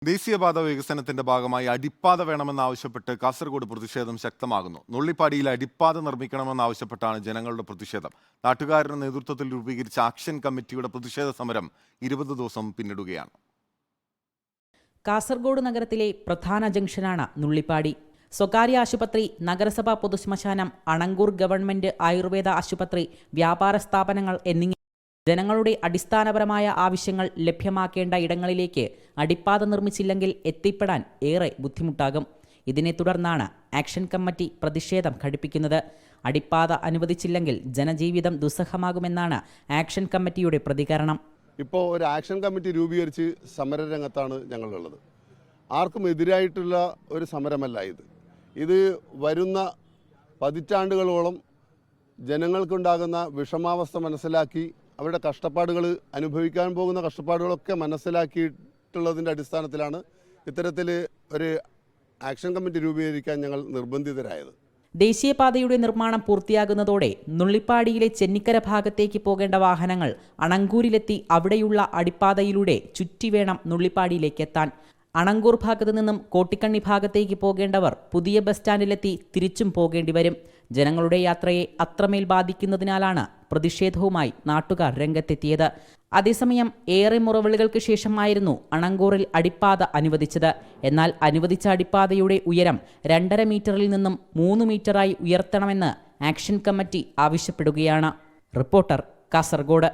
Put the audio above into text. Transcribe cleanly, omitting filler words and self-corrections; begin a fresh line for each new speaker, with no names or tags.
ദേശീയപാത വികസനത്തിന്റെ ഭാഗമായി അടിപ്പാത വേണമെന്നാവശ്യപ്പെട്ട് കാസർഗോഡ് പ്രതിഷേധം ശക്തമാകുന്നു. നുള്ളിപ്പാടിയിൽ അടിപ്പാത നിർമ്മിക്കണമെന്നാവശ്യപ്പെട്ടാണ് ജനങ്ങളുടെ പ്രതിഷേധം. നാട്ടുകാരുടെ നേതൃത്വത്തിൽ രൂപീകരിച്ച ആക്ഷൻ കമ്മിറ്റിയുടെ പ്രതിഷേധ സമരം 20 ദിവസം പിന്നിടുകയാണ്.
കാസർഗോഡ് നഗരത്തിലെ പ്രധാന ജംഗ്ഷനാണ് നുള്ളിപ്പാടി. സ്വകാര്യ ആശുപത്രി, നഗരസഭാ പൊതുശ്മശാനം, അണങ്കൂർ ഗവൺമെന്റ് ആയുർവേദ ആശുപത്രി, വ്യാപാര സ്ഥാപനങ്ങൾ എന്നിങ്ങനെ ജനങ്ങളുടെ അടിസ്ഥാനപരമായ ആവശ്യങ്ങൾ ലഭ്യമാക്കേണ്ട ഇടങ്ങളിലേക്ക് അടിപ്പാത നിർമ്മിച്ചില്ലെങ്കിൽ എത്തിപ്പെടാൻ ഏറെ ബുദ്ധിമുട്ടാകും. ഇതിനെ തുടർന്നാണ് ആക്ഷൻ കമ്മിറ്റി പ്രതിഷേധം ഘടിപ്പിക്കുന്നത്. അടിപ്പാത അനുവദിച്ചില്ലെങ്കിൽ ജനജീവിതം ദുസ്സഹമാകുമെന്നാണ് ആക്ഷൻ കമ്മിറ്റിയുടെ പ്രതികരണം.
ഇപ്പോൾ ഒരു ആക്ഷൻ കമ്മിറ്റി രൂപീകരിച്ച് സമരരംഗത്താണ് ഞങ്ങളുള്ളത്. ആർക്കും എതിരായിട്ടുള്ള ഒരു സമരമല്ല ഇത് വരുന്ന പതിറ്റാണ്ടുകളോളം ജനങ്ങൾക്കുണ്ടാകുന്ന വിഷമാവസ്ഥ മനസ്സിലാക്കി അവരുടെ കഷ്ടപ്പാടുകൾ അനുഭവിക്കാൻ പോകുന്ന കഷ്ടപ്പാടുകളൊക്കെ മനസ്സിലാക്കിയിട്ടുള്ളതിൻ്റെ അടിസ്ഥാനത്തിലാണ് ഇത്തരത്തിൽ ഒരു ആക്ഷൻ കമ്മിറ്റി രൂപീകരിക്കാൻ ഞങ്ങൾ നിർബന്ധിതരായത്.
ദേശീയപാതയുടെ നിർമ്മാണം പൂർത്തിയാകുന്നതോടെ നുള്ളിപ്പാടിയിലെ ചെന്നിക്കര ഭാഗത്തേക്ക് പോകേണ്ട വാഹനങ്ങൾ അണങ്കൂരിലെത്തി അവിടെയുള്ള അടിപ്പാതയിലൂടെ ചുറ്റി വേണം നുള്ളിപ്പാടിയിലേക്കെത്താൻ. അണങ്കൂർ ഭാഗത്തു നിന്നും കോട്ടിക്കണ്ണി ഭാഗത്തേക്ക് പോകേണ്ടവർ പുതിയ ബസ് സ്റ്റാൻഡിലെത്തി തിരിച്ചും പോകേണ്ടി വരും. ജനങ്ങളുടെ യാത്രയെ അത്രമേൽ ബാധിക്കുന്നതിനാലാണ് പ്രതിഷേധവുമായി നാട്ടുകാർ രംഗത്തെത്തിയത്. അതേസമയം ഏറെ മുറവിളികൾക്ക് ശേഷമായിരുന്നു അണങ്കൂറിൽ അടിപ്പാത അനുവദിച്ചത്. എന്നാൽ അനുവദിച്ച അടിപ്പാതയുടെ ഉയരം 2.5 മീറ്ററിൽ നിന്നും 3 മീറ്ററായി ഉയർത്തണമെന്ന് ആക്ഷൻ കമ്മിറ്റി ആവശ്യപ്പെടുകയാണ്. റിപ്പോർട്ടർ, കാസർഗോഡ്.